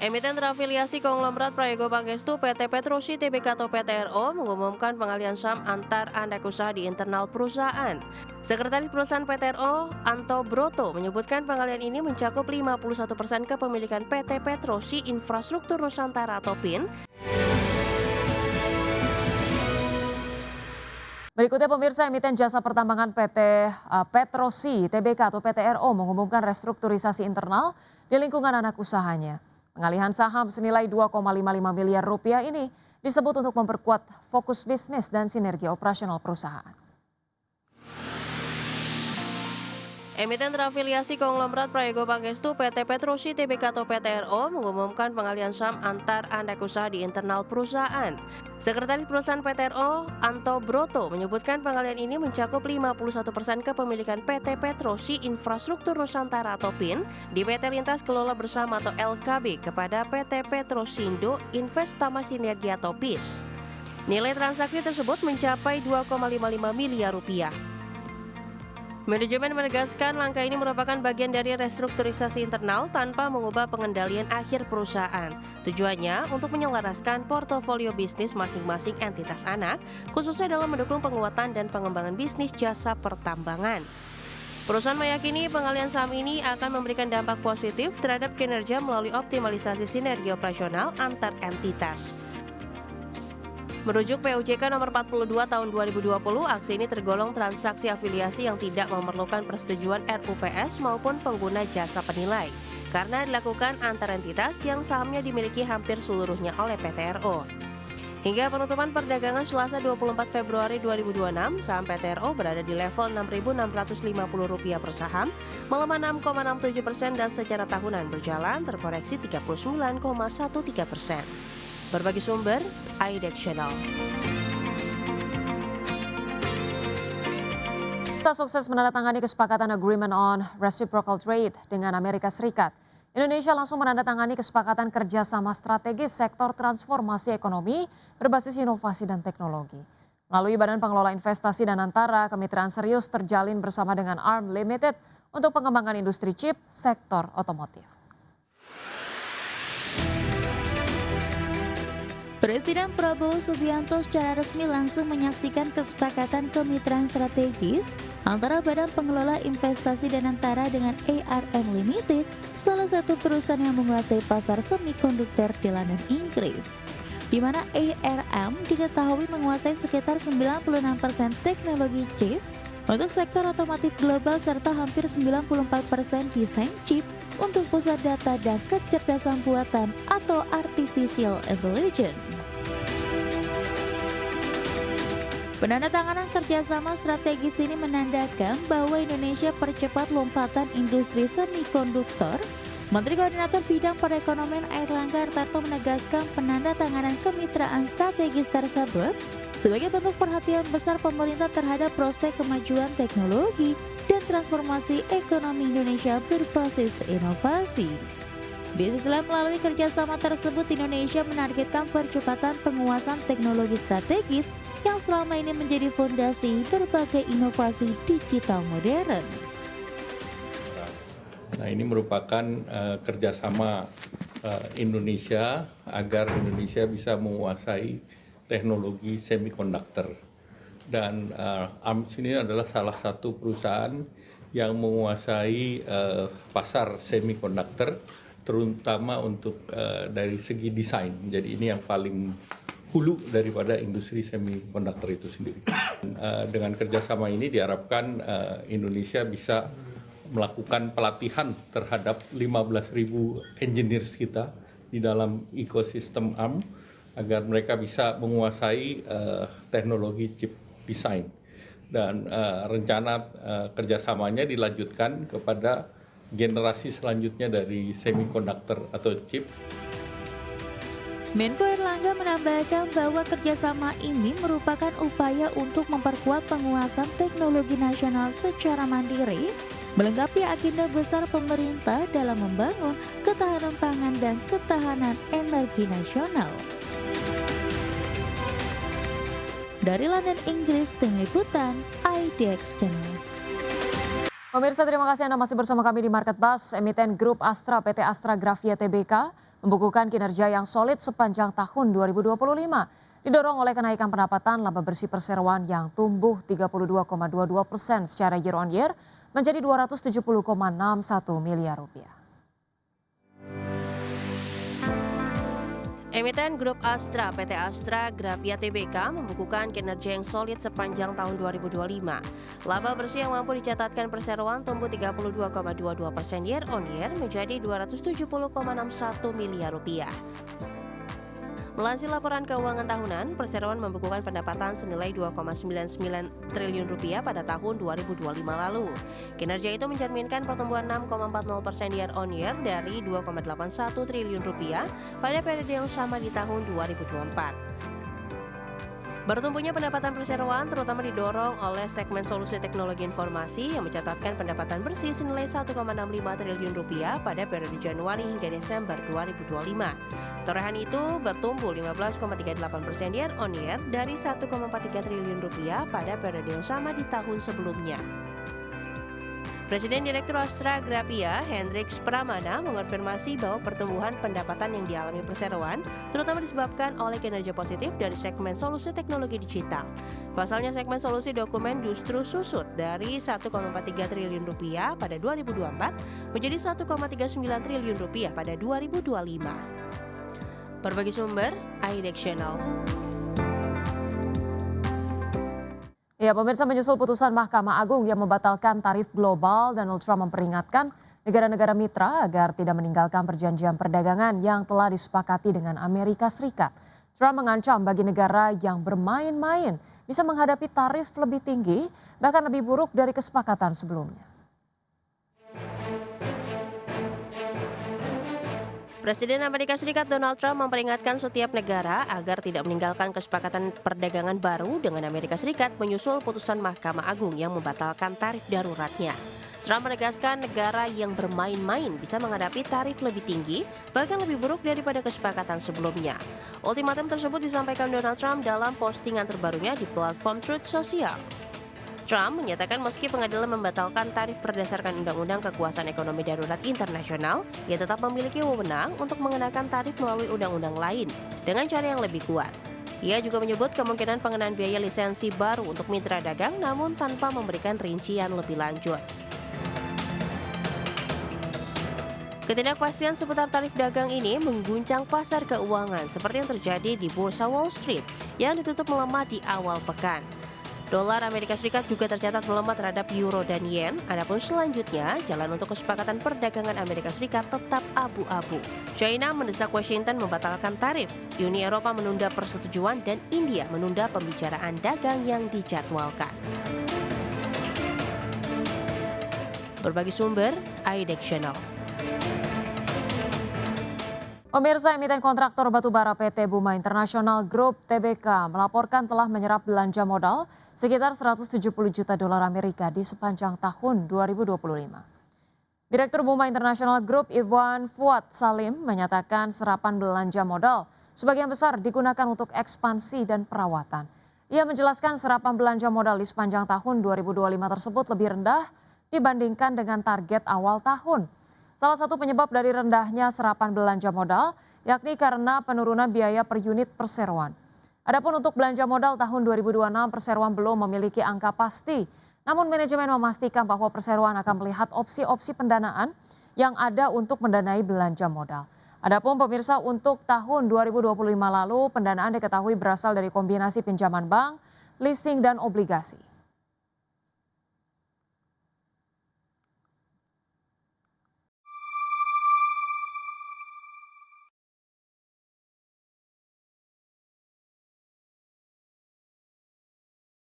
Emiten terafiliasi konglomerat Prayogo Pangestu PT Petrosi Tbk atau PTRO mengumumkan pengalihan saham antar anak usaha di internal perusahaan. Sekretaris perusahaan PTRO, Anto Broto, menyebutkan pengalihan ini mencakup 51% kepemilikan PT Petrosi Infrastruktur Nusantara atau PIN. Berikutnya pemirsa, emiten jasa pertambangan PT Petrosi Tbk atau PTRO mengumumkan restrukturisasi internal di lingkungan anak usahanya. Pengalihan saham senilai 2,55 miliar rupiah ini disebut untuk memperkuat fokus bisnis dan sinergi operasional perusahaan. Emiten terafiliasi konglomerat Prayogo Pangestu PT Petrosi Tbk atau PTRO mengumumkan pengalihan saham antar anak usaha di internal perusahaan. Sekretaris perusahaan PTRO, Anto Broto, menyebutkan pengalihan ini mencakup 51% kepemilikan PT Petrosi Infrastruktur Nusantara atau PIN di PT Lintas Kelola Bersama atau LKB kepada PT Petrosindo Investama Sinergi atau PIS. Nilai transaksi tersebut mencapai 2,55 miliar rupiah. Manajemen menegaskan langkah ini merupakan bagian dari restrukturisasi internal tanpa mengubah pengendalian akhir perusahaan. Tujuannya untuk menyelaraskan portofolio bisnis masing-masing entitas anak, khususnya dalam mendukung penguatan dan pengembangan bisnis jasa pertambangan. Perusahaan meyakini pengalihan saham ini akan memberikan dampak positif terhadap kinerja melalui optimalisasi sinergi operasional antar entitas. Merujuk PUJK nomor 42 tahun 2020, aksi ini tergolong transaksi afiliasi yang tidak memerlukan persetujuan RUPS maupun pengguna jasa penilai, karena dilakukan antar entitas yang sahamnya dimiliki hampir seluruhnya oleh PTRO. Hingga penutupan perdagangan Selasa 24 Februari 2026, saham PTRO berada di level Rp6.650 per saham, melemah 6,67% dan secara tahunan berjalan terkoreksi 39,13%. Berbagi sumber, IDEX Channel. Kita sukses menandatangani kesepakatan Agreement on Reciprocal Trade dengan Amerika Serikat. Indonesia langsung menandatangani kesepakatan kerjasama strategis sektor transformasi ekonomi berbasis inovasi dan teknologi. Melalui Badan Pengelola Investasi dan Antara, kemitraan serius terjalin bersama dengan ARM Limited untuk pengembangan industri chip sektor otomotif. Presiden Prabowo Subianto secara resmi langsung menyaksikan kesepakatan kemitraan strategis antara Badan Pengelola Investasi dan Antara dengan ARM Limited, salah satu perusahaan yang menguasai pasar semikonduktor di London, Inggris. Di mana ARM diketahui menguasai sekitar 96% teknologi chip untuk sektor otomotif global serta hampir 94% desain chip untuk pusat data dan kecerdasan buatan atau artificial intelligence. Penandatanganan kerjasama strategis ini menandakan bahwa Indonesia percepat lompatan industri semikonduktor. Menteri Koordinator Bidang Perekonomian Airlangga Hartarto menegaskan penandatanganan kemitraan strategis tersebut sebagai bentuk perhatian besar pemerintah terhadap prospek kemajuan teknologi dan transformasi ekonomi Indonesia berbasis inovasi. Di sisi lain, melalui kerjasama tersebut, Indonesia menargetkan percepatan penguasaan teknologi strategis yang selama ini menjadi fondasi berbagai inovasi digital modern. Nah, ini merupakan kerjasama Indonesia agar Indonesia bisa menguasai teknologi semikonduktor. Dan ARM ini adalah salah satu perusahaan yang menguasai pasar semikonduktor, terutama untuk dari segi desain. Jadi ini yang paling hulu daripada industri semikonduktor itu sendiri. Dengan kerjasama ini diharapkan Indonesia bisa melakukan pelatihan terhadap 15.000 engineers kita di dalam ekosistem ARM agar mereka bisa menguasai teknologi chip design. Dan rencana kerjasamanya dilanjutkan kepada generasi selanjutnya dari semikonduktor atau chip. Menko Airlangga menambahkan bahwa kerjasama ini merupakan upaya untuk memperkuat penguasaan teknologi nasional secara mandiri, melengkapi agenda besar pemerintah dalam membangun ketahanan pangan dan ketahanan energi nasional. Dari London, Inggris, tim liputan IDEX Channel. Pemirsa, terima kasih Anda masih bersama kami di Market Buzz. Emiten Grup Astra PT Astra Grafia Tbk membukukan kinerja yang solid sepanjang tahun 2025. Didorong oleh kenaikan pendapatan, laba bersih perseroan yang tumbuh 32,22% secara year on year menjadi 270,61 miliar rupiah. Emiten Grup Astra PT Astra Grapia Tbk membukukan kinerja yang solid sepanjang tahun 2025. Laba bersih yang mampu dicatatkan perseroan tumbuh 32,22% year on year menjadi 270,61 miliar rupiah. Melansir laporan keuangan tahunan, perseroan membukukan pendapatan senilai 2,99 triliun rupiah pada tahun 2025 lalu. Kinerja itu mencerminkan pertumbuhan 6,40% year on year dari 2,81 triliun rupiah pada periode yang sama di tahun 2024. Bertumbuhnya pendapatan perseroan terutama didorong oleh segmen solusi teknologi informasi yang mencatatkan pendapatan bersih senilai 1,65 triliun rupiah pada periode Januari hingga Desember 2025. Torehan itu bertumbuh 15,38% year on year dari 1,43 triliun rupiah pada periode yang sama di tahun sebelumnya. Presiden Direktur Astra Grapia, Hendriks Pramana, mengonfirmasi bahwa pertumbuhan pendapatan yang dialami perseroan terutama disebabkan oleh kinerja positif dari segmen solusi teknologi digital. Pasalnya segmen solusi dokumen justru susut dari 1,43 triliun rupiah pada 2024 menjadi 1,39 triliun rupiah pada 2025. Berbagi sumber, IDEX Channel. Ya, pemirsa, menyusul putusan Mahkamah Agung yang membatalkan tarif global, Donald Trump memperingatkan negara-negara mitra agar tidak meninggalkan perjanjian perdagangan yang telah disepakati dengan Amerika Serikat. Trump mengancam bagi negara yang bermain-main bisa menghadapi tarif lebih tinggi, bahkan lebih buruk dari kesepakatan sebelumnya. Presiden Amerika Serikat Donald Trump memperingatkan setiap negara agar tidak meninggalkan kesepakatan perdagangan baru dengan Amerika Serikat menyusul putusan Mahkamah Agung yang membatalkan tarif daruratnya. Trump menegaskan negara yang bermain-main bisa menghadapi tarif lebih tinggi, bahkan lebih buruk daripada kesepakatan sebelumnya. Ultimatum tersebut disampaikan Donald Trump dalam postingan terbarunya di platform Truth Social. Trump menyatakan meski pengadilan membatalkan tarif berdasarkan Undang-Undang Kekuasaan Ekonomi Darurat Internasional, ia tetap memiliki wewenang untuk mengenakan tarif melalui undang-undang lain dengan cara yang lebih kuat. Ia juga menyebut kemungkinan pengenaan biaya lisensi baru untuk mitra dagang namun tanpa memberikan rincian lebih lanjut. Ketidakpastian seputar tarif dagang ini mengguncang pasar keuangan seperti yang terjadi di Bursa Wall Street yang ditutup melemah di awal pekan. Dolar Amerika Serikat juga tercatat melemah terhadap euro dan yen. Adapun selanjutnya, jalan untuk kesepakatan perdagangan Amerika Serikat tetap abu-abu. China mendesak Washington membatalkan tarif. Uni Eropa menunda persetujuan dan India menunda pembicaraan dagang yang dijadwalkan. Berbagi sumber, IDEX Channel. Pemirsa, emiten kontraktor batubara PT Buma International Group Tbk melaporkan telah menyerap belanja modal sekitar 170 juta dolar Amerika di sepanjang tahun 2025. Direktur Buma International Group Iwan Fuad Salim menyatakan serapan belanja modal sebagian besar digunakan untuk ekspansi dan perawatan. Ia menjelaskan serapan belanja modal di sepanjang tahun 2025 tersebut lebih rendah dibandingkan dengan target awal tahun. Salah satu penyebab dari rendahnya serapan belanja modal yakni karena penurunan biaya per unit perseroan. Adapun untuk belanja modal tahun 2026 perseroan belum memiliki angka pasti. Namun manajemen memastikan bahwa perseroan akan melihat opsi-opsi pendanaan yang ada untuk mendanai belanja modal. Adapun pemirsa, untuk tahun 2025 lalu pendanaan diketahui berasal dari kombinasi pinjaman bank, leasing dan obligasi.